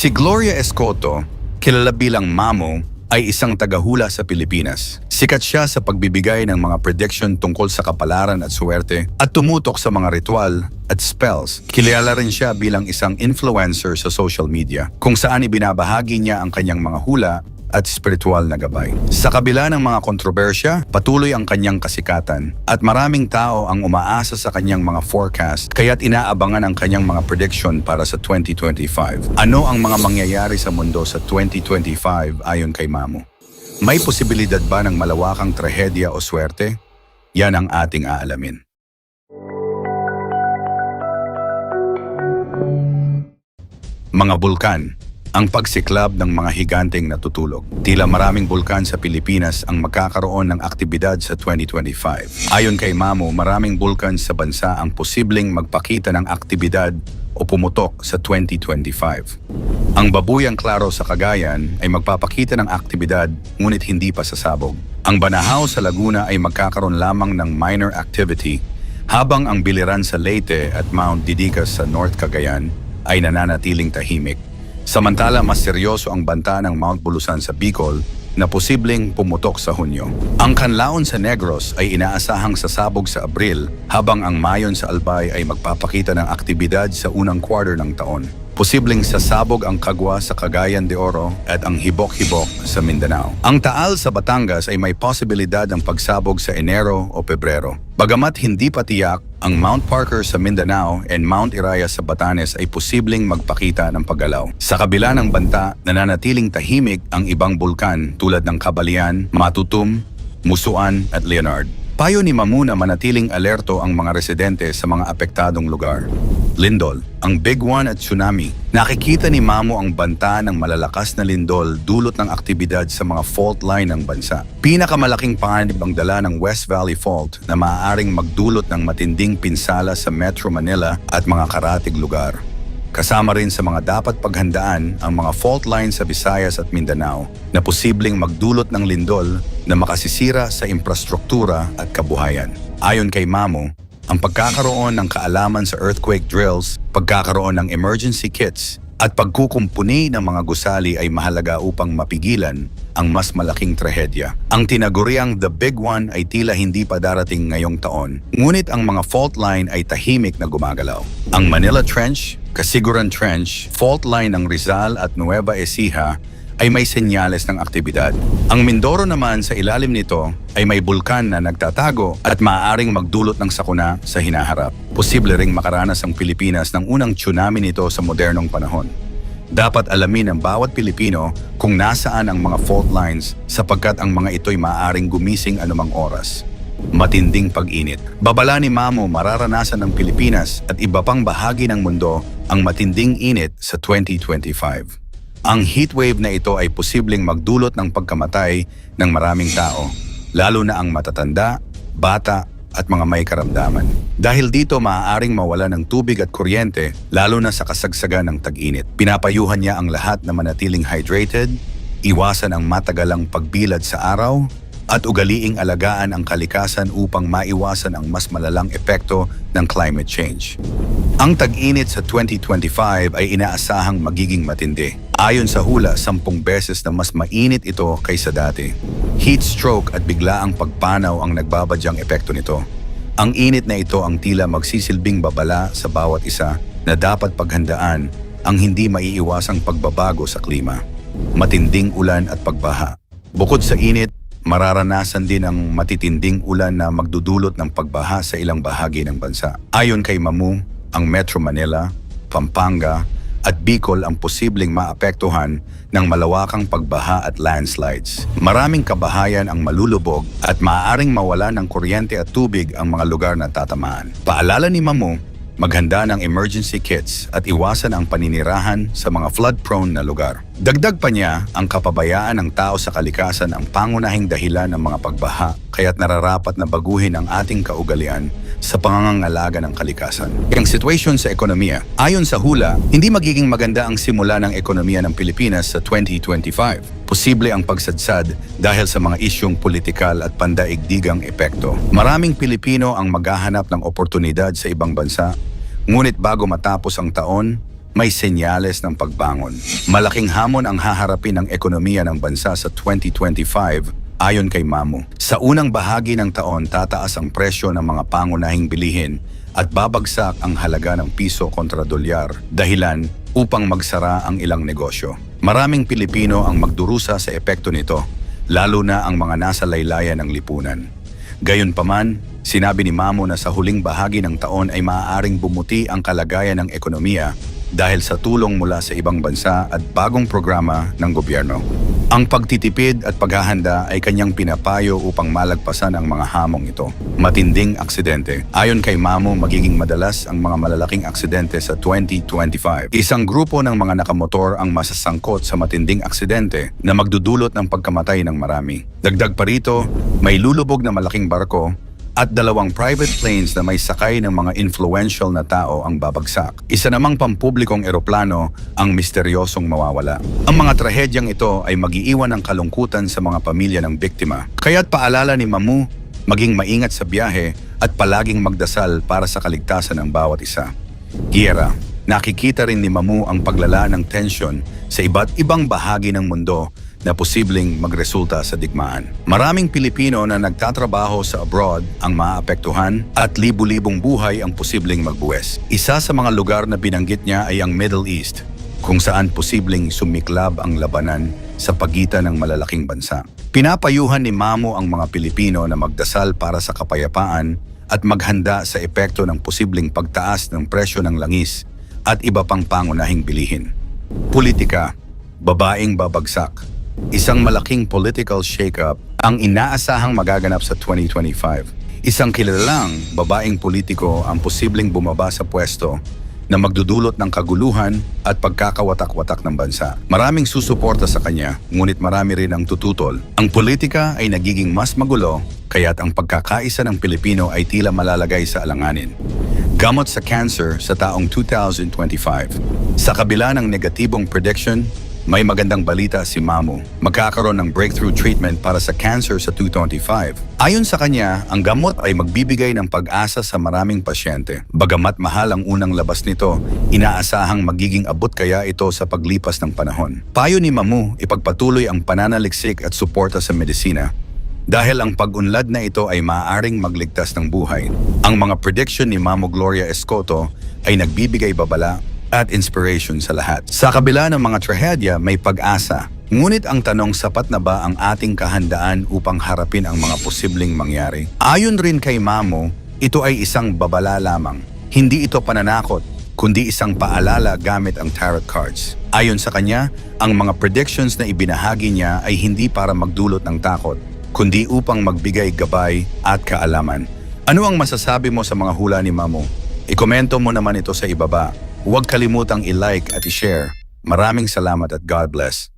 Si Gloria Escoto, kilala bilang Mamo, ay isang tagahula sa Pilipinas. Sikat siya sa pagbibigay ng mga prediction tungkol sa kapalaran at suwerte at tumutok sa mga ritual at spells. Kilala rin siya bilang isang influencer sa social media kung saan ibinabahagi niya ang kanyang mga hula at spiritual na gabay. Sa kabila ng mga kontrobersya, patuloy ang kanyang kasikatan at maraming tao ang umaasa sa kanyang mga forecast kaya't inaabangan ang kanyang mga prediction para sa 2025. Ano ang mga mangyayari sa mundo sa 2025 ayon kay Mamo? May posibilidad ba ng malawakang trahedya o swerte? Yan ang ating aalamin. Mga bulkan. Ang pagsiklab ng mga higanteng natutulog. Tila maraming bulkan sa Pilipinas ang magkakaroon ng aktibidad sa 2025. Ayon kay Mamo, maraming bulkan sa bansa ang posibleng magpakita ng aktibidad o pumutok sa 2025. Ang Babuyang Claro sa Cagayan ay magpapakita ng aktibidad ngunit hindi pa sasabog. Ang Banahaw sa Laguna ay magkakaroon lamang ng minor activity habang ang Biliran sa Leyte at Mount Didicas sa North Cagayan ay nananatiling tahimik. Samantala, mas seryoso ang banta ng Mount Bulusan sa Bicol na posibleng pumutok sa Hunyo. Ang Canlaon sa Negros ay inaasahang sasabog sa Abril habang ang Mayon sa Albay ay magpapakita ng aktibidad sa unang quarter ng taon. Posibleng sasabog ang Kagwa sa Cagayan de Oro at ang Hibok-Hibok sa Mindanao. Ang Taal sa Batangas ay may posibilidad ng pagsabog sa Enero o Pebrero. Bagamat hindi pa tiyak, ang Mount Parker sa Mindanao and Mount Iraya sa Batanes ay posibleng magpakita ng paggalaw. Sa kabila ng banta, nananatiling tahimik ang ibang bulkan tulad ng Kabalian, Matutum, Musuan at Leonard. Payo ni Mamo na manatiling alerto ang mga residente sa mga apektadong lugar. Lindol, ang Big One at tsunami. Nakikita ni Mamo ang banta ng malalakas na lindol dulot ng aktibidad sa mga fault line ng bansa. Pinakamalaking panganib ang dala ng West Valley Fault na maaaring magdulot ng matinding pinsala sa Metro Manila at mga karatig lugar. Kasama rin sa mga dapat paghandaan ang mga fault lines sa Visayas at Mindanao na posibleng magdulot ng lindol na makasisira sa infrastruktura at kabuhayan. Ayon kay Mamo, ang pagkakaroon ng kaalaman sa earthquake drills, pagkakaroon ng emergency kits, at pagkukumpuni ng mga gusali ay mahalaga upang mapigilan ang mas malaking trahedya. Ang tinaguriang The Big One ay tila hindi pa darating ngayong taon, ngunit ang mga fault line ay tahimik na gumagalaw. Ang Manila Trench, Casiguran Trench, fault line ng Rizal at Nueva Ecija ay may senyales ng aktibidad. Ang Mindoro naman sa ilalim nito ay may bulkan na nagtatago at maaaring magdulot ng sakuna sa hinaharap. Posible ring makaranas ang Pilipinas ng unang tsunami nito sa modernong panahon. Dapat alamin ng bawat Pilipino kung nasaan ang mga fault lines sapagkat ang mga ito'y maaaring gumising anumang oras. Matinding pag-init. Babala ni Mamo, mararanasan ng Pilipinas at iba pang bahagi ng mundo ang matinding init sa 2025. Ang heatwave na ito ay posibleng magdulot ng pagkamatay ng maraming tao, lalo na ang matatanda, bata at mga may karamdaman. Dahil dito maaaring mawala ng tubig at kuryente, lalo na sa kasagsagan ng tag-init. Pinapayuhan niya ang lahat na manatiling hydrated, iwasan ang matagalang pagbilad sa araw, at ugaliing alagaan ang kalikasan upang maiwasan ang mas malalang epekto ng climate change. Ang tag-init sa 2025 ay inaasahang magiging matindi. Ayon sa hula, 10 beses na mas mainit ito kaysa dati. Heat stroke at biglaang pagpanaw ang nagbabadyang epekto nito. Ang init na ito ang tila magsisilbing babala sa bawat isa na dapat paghandaan ang hindi maiiwasang pagbabago sa klima. Matinding ulan at pagbaha. Bukod sa init, mararanasan din ang matitinding ulan na magdudulot ng pagbaha sa ilang bahagi ng bansa. Ayon kay Mamo, ang Metro Manila, Pampanga, at Bicol ang posibleng maapektuhan ng malawakang pagbaha at landslides. Maraming kabahayan ang malulubog at maaaring mawala ng kuryente at tubig ang mga lugar na tatamaan. Paalala ni Mamo, maghanda ng emergency kits at iwasan ang paninirahan sa mga flood-prone na lugar. Dagdag pa niya, ang kapabayaan ng tao sa kalikasan ang pangunahing dahilan ng mga pagbaha, kaya't nararapat na baguhin ang ating kaugalian sa pangangalaga ng kalikasan. Ang sitwasyon sa ekonomiya. Ayon sa hula, hindi magiging maganda ang simula ng ekonomiya ng Pilipinas sa 2025. Posible ang pagsadsad dahil sa mga isyong politikal at pandaigdigang epekto. Maraming Pilipino ang maghahanap ng oportunidad sa ibang bansa, ngunit bago matapos ang taon, may senyales ng pagbangon. Malaking hamon ang haharapin ng ekonomiya ng bansa sa 2025 ayon kay Mamu. Sa unang bahagi ng taon, tataas ang presyo ng mga pangunahing bilihin at babagsak ang halaga ng piso kontra dolyar, dahilan upang magsara ang ilang negosyo. Maraming Pilipino ang magdurusa sa epekto nito, lalo na ang mga nasa laylayan ng lipunan. Gayunpaman, sinabi ni Mamu na sa huling bahagi ng taon ay maaaring bumuti ang kalagayan ng ekonomiya dahil sa tulong mula sa ibang bansa at bagong programa ng gobyerno. Ang pagtitipid at paghahanda ay kanyang pinapayo upang malagpasan ang mga hamong ito. Matinding aksidente. Ayon kay Mamu, magiging madalas ang mga malalaking aksidente sa 2025. Isang grupo ng mga nakamotor ang masasangkot sa matinding aksidente na magdudulot ng pagkamatay ng marami. Dagdag pa rito, may lulubog na malaking barko at 2 private planes na may sakay ng mga influential na tao ang babagsak. Isa namang pampublikong eroplano ang misteryosong mawawala. Ang mga trahedyang ito ay mag-iiwan ng kalungkutan sa mga pamilya ng biktima. Kaya't paalala ni Mamu, maging maingat sa biyahe at palaging magdasal para sa kaligtasan ng bawat isa. Giyera, nakikita rin ni Mamu ang paglala ng tensyon sa iba't ibang bahagi ng mundo na posibleng magresulta sa digmaan. Maraming Pilipino na nagtatrabaho sa abroad ang maapektuhan at libu-libong buhay ang posibleng magbuwes. Isa sa mga lugar na binanggit niya ay ang Middle East, kung saan posibleng sumiklab ang labanan sa pagitan ng malalaking bansa. Pinapayuhan ni Mamu ang mga Pilipino na magdasal para sa kapayapaan at maghanda sa epekto ng posibleng pagtaas ng presyo ng langis at iba pang pangunahing bilihin. Politika, babaeng babagsak. Isang malaking political shake-up ang inaasahang magaganap sa 2025. Isang kilalang babaeng politiko ang posibleng bumaba sa pwesto na magdudulot ng kaguluhan at pagkakawatak-watak ng bansa. Maraming susuporta sa kanya, ngunit marami rin ang tututol. Ang politika ay nagiging mas magulo, kaya't ang pagkakaisa ng Pilipino ay tila malalagay sa alanganin. Gamot sa cancer sa taong 2025. Sa kabila ng negatibong prediction, may magandang balita si Mamu. Magkakaroon ng breakthrough treatment para sa cancer sa 2025. Ayon sa kanya, ang gamot ay magbibigay ng pag-asa sa maraming pasyente. Bagamat mahal ang unang labas nito, inaasahang magiging abot kaya ito sa paglipas ng panahon. Payo ni Mamu, ipagpatuloy ang pananaliksik at suporta sa medisina. Dahil ang pag-unlad na ito ay maaaring magligtas ng buhay. Ang mga prediction ni Mamu Gloria Escoto ay nagbibigay babala at inspiration sa lahat. Sa kabila ng mga trahedya, may pag-asa. Ngunit ang tanong, sapat na ba ang ating kahandaan upang harapin ang mga posibleng mangyari? Ayon rin kay Mamu, ito ay isang babala lamang. Hindi ito pananakot, kundi isang paalala gamit ang tarot cards. Ayon sa kanya, ang mga predictions na ibinahagi niya ay hindi para magdulot ng takot, kundi upang magbigay gabay at kaalaman. Ano ang masasabi mo sa mga hula ni Mamu? Ikomento mo naman ito sa ibaba. Huwag kalimutang i-like at i-share. Maraming salamat at God bless.